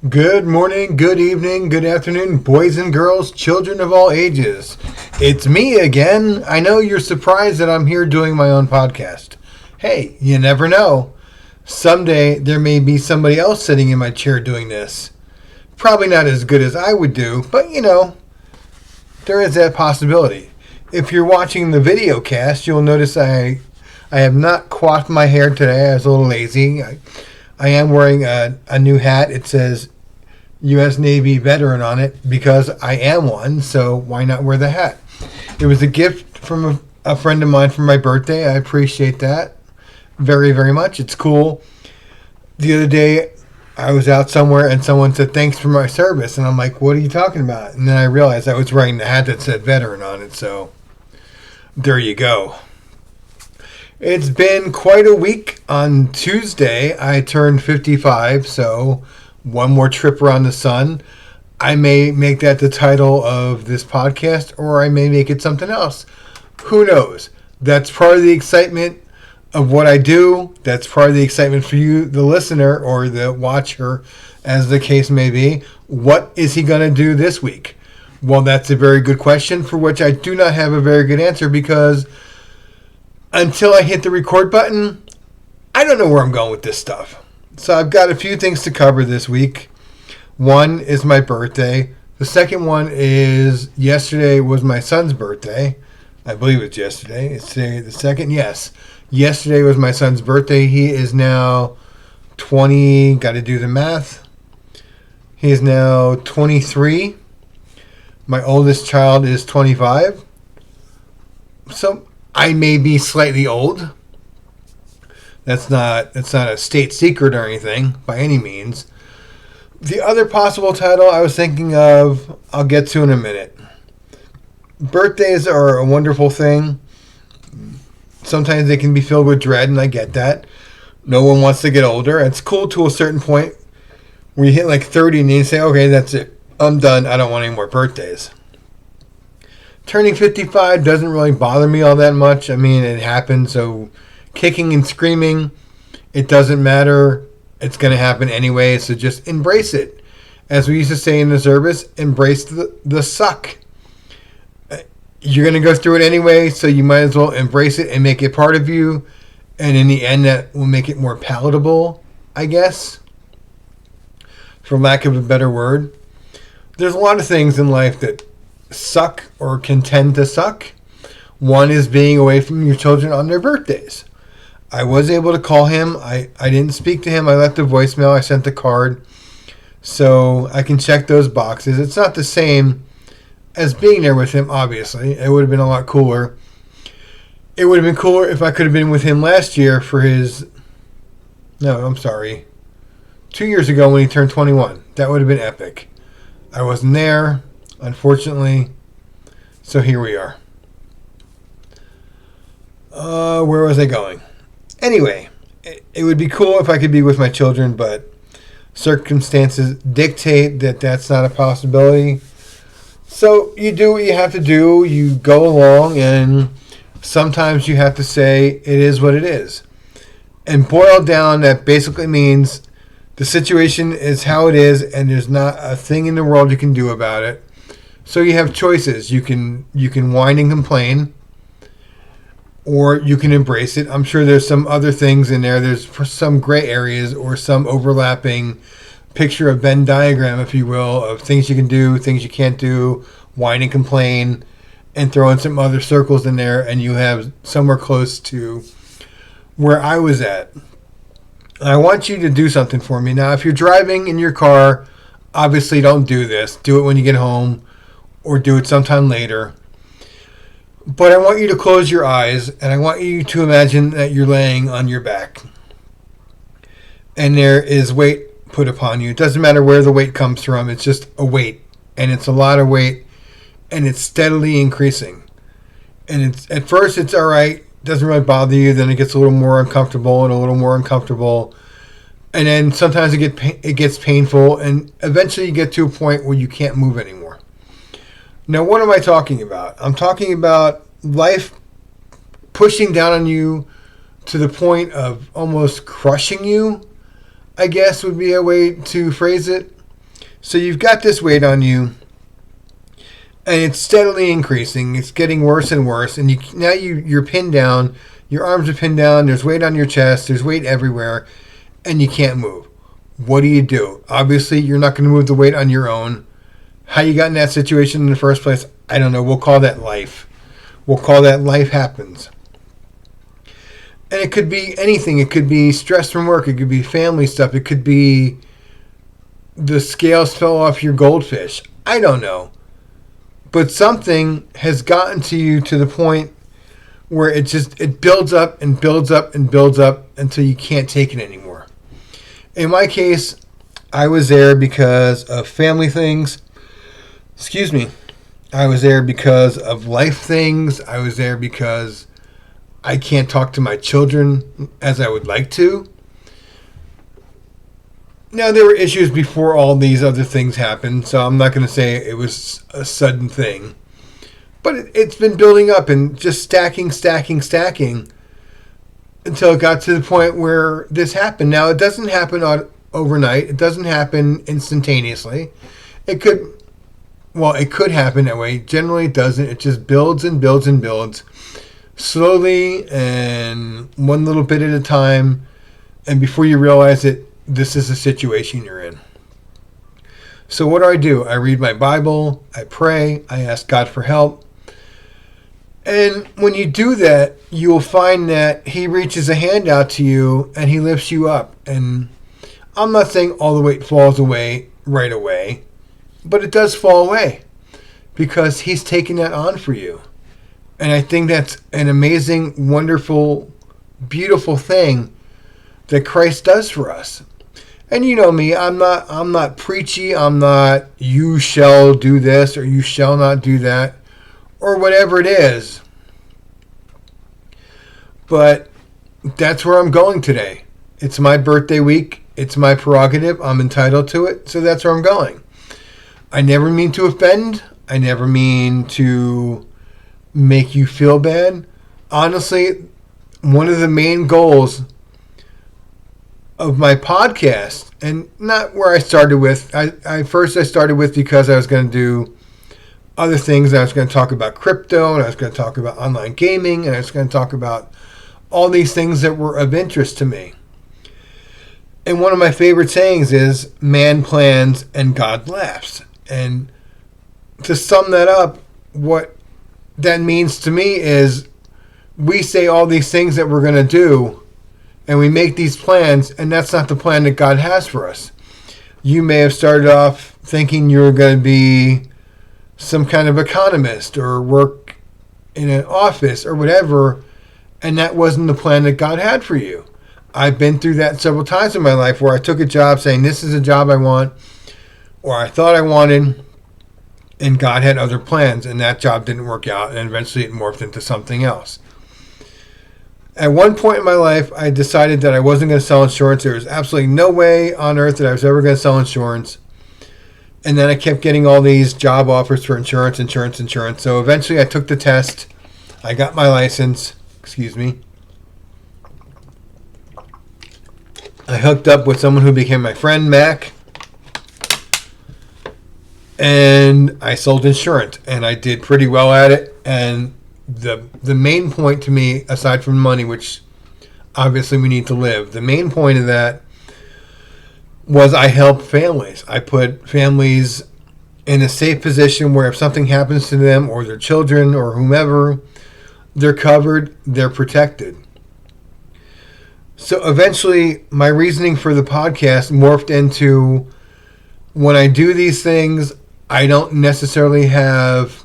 Good morning, good evening, good afternoon, boys and girls, children of all ages. It's me again. I know you're surprised that I'm here doing my own podcast. Hey, you never know. Someday there may be somebody else sitting in my chair doing this. Probably not as good as I would do, but there is that possibility. If you're watching the video cast, you'll notice I have not coiffed my hair today. I was a little lazy. I am wearing a new hat. It says U.S. Navy veteran on it because I am one, so why not wear the hat? It was a gift from a friend of mine for my birthday. I appreciate that very, very much. It's cool. The other day, I was out somewhere and someone said, "Thanks for my service." And I'm like, "What are you talking about?" And then I realized I was wearing the hat that said veteran on it, so there you go. It's been quite a week. On Tuesday, I turned 55, so one more trip around the sun. I may make that the title of this podcast, or I may make it something else. Who knows? That's part of the excitement of what I do. That's part of the excitement for you, the listener, or the watcher, as the case may be. What is he going to do this week? Well, that's a very good question for which I do not have a very good answer, because until I hit the record button, I don't know where I'm going with this stuff. So I've got a few things to cover this week. One is my birthday. The second one is yesterday was my son's birthday. I believe it's yesterday. It's today the second. Yes. Yesterday was my son's birthday. He is now 20. Got to do the math. He is now 23. My oldest child is 25. So I may be slightly old. That's not a state secret or anything by any means. The other possible title I was thinking of, I'll get to in a minute. Birthdays are a wonderful thing. Sometimes they can be filled with dread, and I get that. No one wants to get older. It's cool to a certain point where you hit like 30 and you say, okay, that's it. I'm done. I don't want any more birthdays. Turning 55 doesn't really bother me all that much. I mean, it happened, so kicking and screaming, it doesn't matter. It's going to happen anyway, so just embrace it. As we used to say in the service, embrace the suck. You're going to go through it anyway, so you might as well embrace it and make it part of you. And in the end, that will make it more palatable, I guess, for lack of a better word. There's a lot of things in life that suck or can tend to suck. One is being away from your children on their birthdays. I was able to call him. I didn't speak to him. I left a voicemail. I sent a card. So I can check those boxes. It's not the same as being there with him, obviously. It would have been a lot cooler. It would have been cooler if I could have been with him last year for his... No, I'm sorry. 2 years ago when he turned 21. That would have been epic. I wasn't there, unfortunately. So here we are. Where was I going? Anyway, it would be cool if I could be with my children, but circumstances dictate that that's not a possibility. So you do what you have to do. You go along, and sometimes you have to say it is what it is. And boiled down, that basically means the situation is how it is, and there's not a thing in the world you can do about it. So you have choices. You can whine and complain, or you can embrace it. I'm sure there's some other things in there. There's some gray areas or some overlapping picture, a Venn diagram, if you will, of things you can do, things you can't do, whine and complain, and throw in some other circles in there, and you have somewhere close to where I was at. I want you to do something for me. Now, if you're driving in your car, obviously don't do this. Do it when you get home, or do it sometime later. But I want you to close your eyes, and I want you to imagine that you're laying on your back. And there is weight put upon you. It doesn't matter where the weight comes from. It's just a weight. And it's a lot of weight. And it's steadily increasing. And at first it's all right. It doesn't really bother you. Then it gets a little more uncomfortable and a little more uncomfortable. And then sometimes it gets painful. And eventually you get to a point where you can't move anymore. Now, what am I talking about? I'm talking about life pushing down on you to the point of almost crushing you, I guess would be a way to phrase it. So you've got this weight on you, and it's steadily increasing. It's getting worse and worse, and you're pinned down. Your arms are pinned down. There's weight on your chest. There's weight everywhere, and you can't move. What do? Obviously, you're not going to move the weight on your own. How you got in that situation in the first place, I don't know. We'll call that life. We'll call that life happens. And it could be anything. It could be stress from work. It could be family stuff. It could be the scales fell off your goldfish. I don't know. But something has gotten to you to the point where it builds up and builds up and builds up until you can't take it anymore. In my case, I was there because of family things. Excuse me. I was there because of life things. I was there because I can't talk to my children as I would like to. Now, there were issues before all these other things happened, so I'm not going to say it was a sudden thing. But it's been building up and just stacking until it got to the point where this happened. Now, it doesn't happen overnight. It doesn't happen instantaneously. It could happen that way. Generally, it doesn't. It just builds and builds and builds slowly and one little bit at a time. And before you realize it, this is the situation you're in. So what do? I read my Bible. I pray. I ask God for help. And when you do that, you'll find that He reaches a hand out to you and He lifts you up. And I'm not saying all the weight falls away right away, but it does fall away because He's taking that on for you. And I think that's an amazing, wonderful, beautiful thing that Christ does for us. And you know me, I'm not preachy. I'm not, you shall do this or you shall not do that or whatever it is. But that's where I'm going today. It's my birthday week. It's my prerogative. I'm entitled to it. So that's where I'm going. I never mean to offend. I never mean to make you feel bad. Honestly, one of the main goals of my podcast, and not where I started with, I started with because I was going to do other things. I was going to talk about crypto, and I was going to talk about online gaming, and I was going to talk about all these things that were of interest to me. And one of my favorite sayings is, man plans and God laughs. And to sum that up, what that means to me is we say all these things that we're going to do, and we make these plans, and that's not the plan that God has for us. You may have started off thinking you were going to be some kind of economist or work in an office or whatever, and that wasn't the plan that God had for you. I've been through that several times in my life where I took a job saying this is a job I want or I thought I wanted, and God had other plans, and that job didn't work out, and eventually it morphed into something else. At one point in my life, I decided that I wasn't going to sell insurance. There was absolutely no way on earth that I was ever going to sell insurance. And then I kept getting all these job offers for insurance. So eventually I took the test. I got my license. Excuse me. I hooked up with someone who became my friend, Mac. And I sold insurance. And I did pretty well at it. And the main point to me, aside from money, which obviously we need to live, the main point of that was I help families. I put families in a safe position where if something happens to them or their children or whomever, they're covered, they're protected. So eventually my reasoning for the podcast morphed into, when I do these things, I don't necessarily have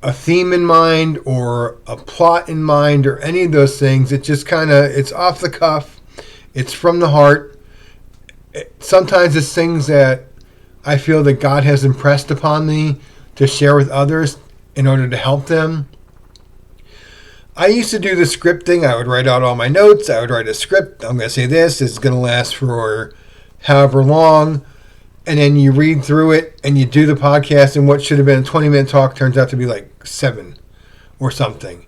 a theme in mind or a plot in mind or any of those things. It just it's off the cuff. It's from the heart. Sometimes it's things that I feel that God has impressed upon me to share with others in order to help them. I used to do the script thing. I would write out all my notes. I would write a script. I'm going to say this. It's going to last for however long. And then you read through it and you do the podcast, and what should have been a 20-minute talk turns out to be like 7 or something.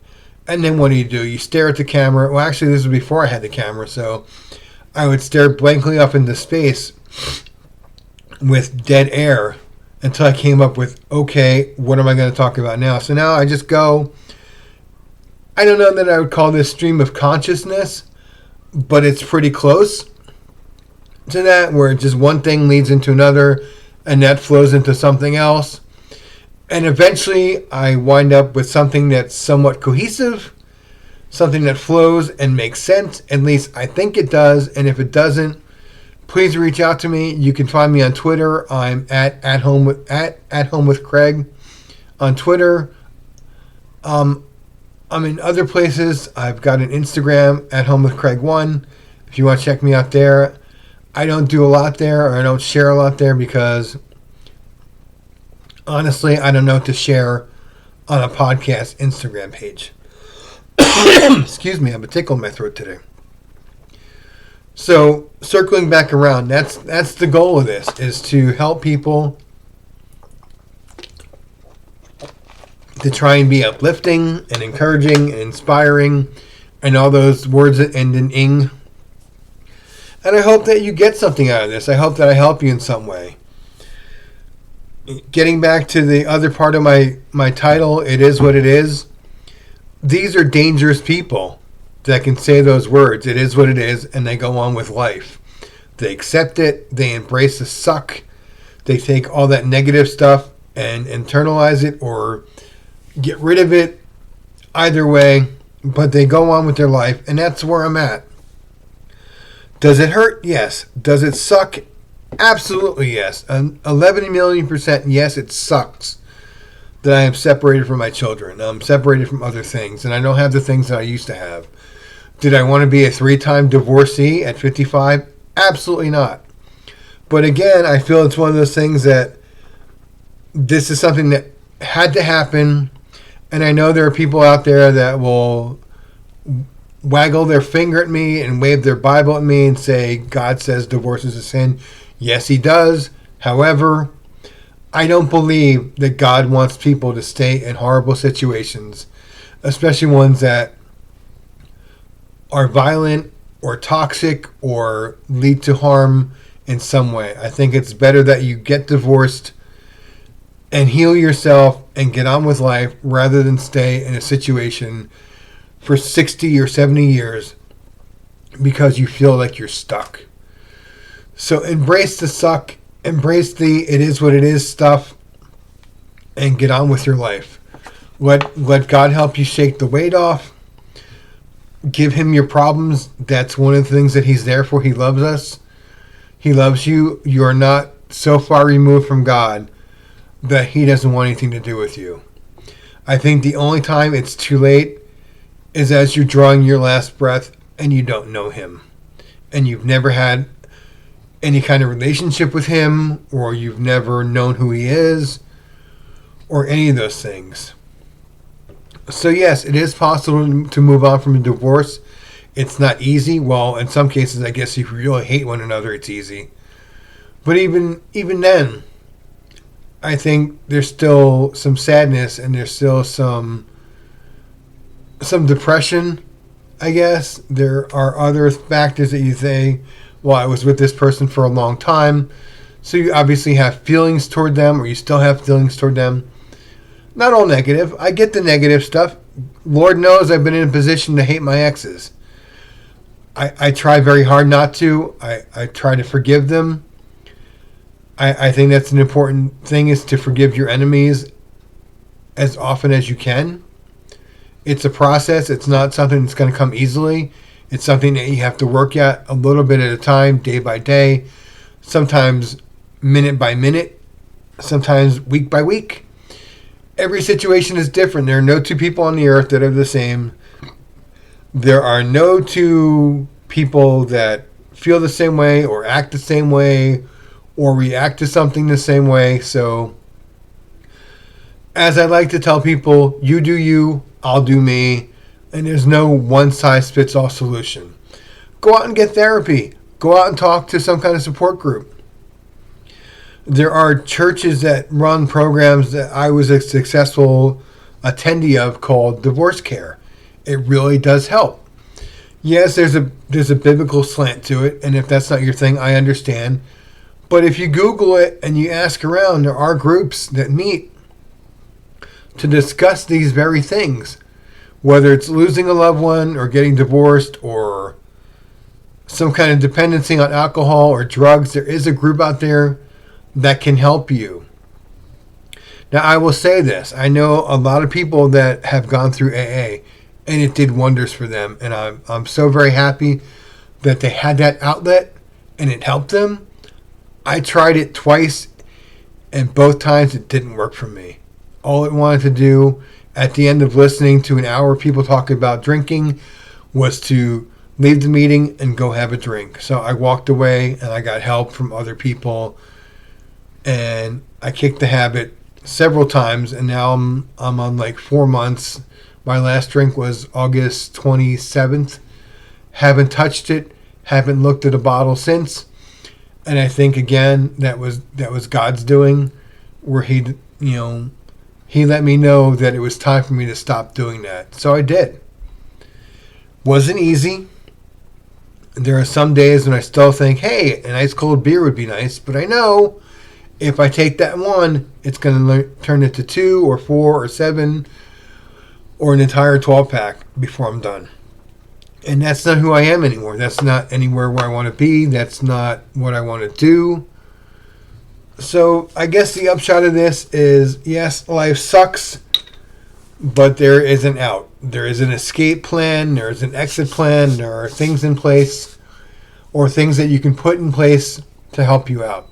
And then what do? You stare at the camera. Well, actually, this was before I had the camera, so I would stare blankly up into space with dead air until I came up with, okay, what am I going to talk about now? So now I just go, I don't know that I would call this stream of consciousness, but it's pretty close to that, where just one thing leads into another and that flows into something else. And eventually I wind up with something that's somewhat cohesive, something that flows and makes sense. At least I think it does. And if it doesn't, please reach out to me. You can find me on Twitter. I'm at Athomewithcraig on Twitter. I'm in other places. I've got an Instagram, Athomewithcraig1. If you want to check me out there. I don't do a lot there, or I don't share a lot there because, honestly, I don't know what to share on a podcast Instagram page. Excuse me, I have a tickle in my throat today. So, circling back around, that's the goal of this, is to help people to try and be uplifting and encouraging and inspiring and all those words that end in ing. And I hope that you get something out of this. I hope that I help you in some way. Getting back to the other part of my title, it is what it is. These are dangerous people that can say those words. It is what it is, and they go on with life. They accept it. They embrace the suck. They take all that negative stuff and internalize it or get rid of it. Either way, but they go on with their life, and that's where I'm at. Does it hurt? Yes. Does it suck? Absolutely yes. 11 million % yes, it sucks that I am separated from my children. I'm separated from other things, and I don't have the things that I used to have. Did I want to be a 3-time divorcee at 55? Absolutely not. But again, I feel it's one of those things that this is something that had to happen, and I know there are people out there that will waggle their finger at me and wave their Bible at me and say, God says divorce is a sin. Yes, he does. However, I don't believe that God wants people to stay in horrible situations, especially ones that are violent or toxic or lead to harm in some way. I think it's better that you get divorced and heal yourself and get on with life rather than stay in a situation for 60 or 70 years because you feel like you're stuck. So embrace the suck, embrace the it is what it is stuff, and get on with your life. Let God help you shake the weight off. Give him your problems. That's one of the things that he's there for. He loves us. He loves you. You are not so far removed from God that he doesn't want anything to do with you. I think the only time it's too late is as you're drawing your last breath and you don't know him. And you've never had any kind of relationship with him, or you've never known who he is, or any of those things. So yes, it is possible to move on from a divorce. It's not easy. Well, in some cases, I guess if you really hate one another, it's easy. But even then, I think there's still some sadness and there's still some depression, I guess. There are other factors that you say, well, I was with this person for a long time. So you obviously have feelings toward them, or you still have feelings toward them. Not all negative. I get the negative stuff. Lord knows I've been in a position to hate my exes. I try very hard not to. I try to forgive them. I think that's an important thing, is to forgive your enemies as often as you can. It's a process. It's not something that's going to come easily. It's something that you have to work at a little bit at a time, day by day, sometimes minute by minute, sometimes week by week. Every situation is different. There are no two people on the earth that are the same. There are no two people that feel the same way or act the same way or react to something the same way. So, as I like to tell people, you do you, I'll do me, and there's no one-size-fits-all solution. Go out and get therapy. Go out and talk to some kind of support group. There are churches that run programs that I was a successful attendee of called divorce care. It really does help. Yes, there's a biblical slant to it, and if that's not your thing, I understand. But if you Google it and you ask around, there are groups that meet to discuss these very things. Whether it's losing a loved one or getting divorced or some kind of dependency on alcohol or drugs, there is a group out there that can help you. Now, I will say this. I know a lot of people that have gone through AA, and it did wonders for them. And I'm so very happy that they had that outlet and it helped them. I tried it twice, and both times it didn't work for me. All it wanted to do at the end of listening to an hour of people talking about drinking was to leave the meeting and go have a drink. So I walked away and I got help from other people, and I kicked the habit several times, and now I'm on like 4 months. My last drink was August 27th. Haven't touched it, haven't looked at a bottle since. And I think again that was God's doing, where he let me know that it was time for me to stop doing that. So I did. Wasn't easy. There are some days when I still think, hey, an ice cold beer would be nice, but I know if I take that one, it's going to turn into 2 or 4 or 7 or an entire 12-pack before I'm done. And that's not who I am anymore. That's not anywhere where I want to be. That's not what I want to do. So I guess the upshot of this is, yes, life sucks, but there is an out. There is an escape plan. There is an exit plan. There are things in place or things that you can put in place to help you out.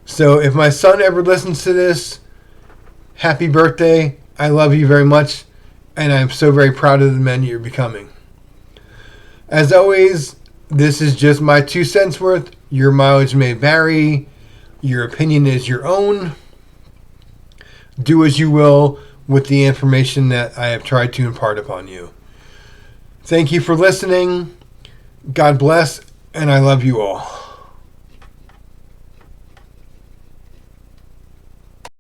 So if my son ever listens to this, happy birthday. I love you very much, and I'm so very proud of the men you're becoming. As always, this is just my 2 cents worth. Your mileage may vary. Your opinion is your own. Do as you will with the information that I have tried to impart upon you. Thank you for listening. God bless, and I love you all.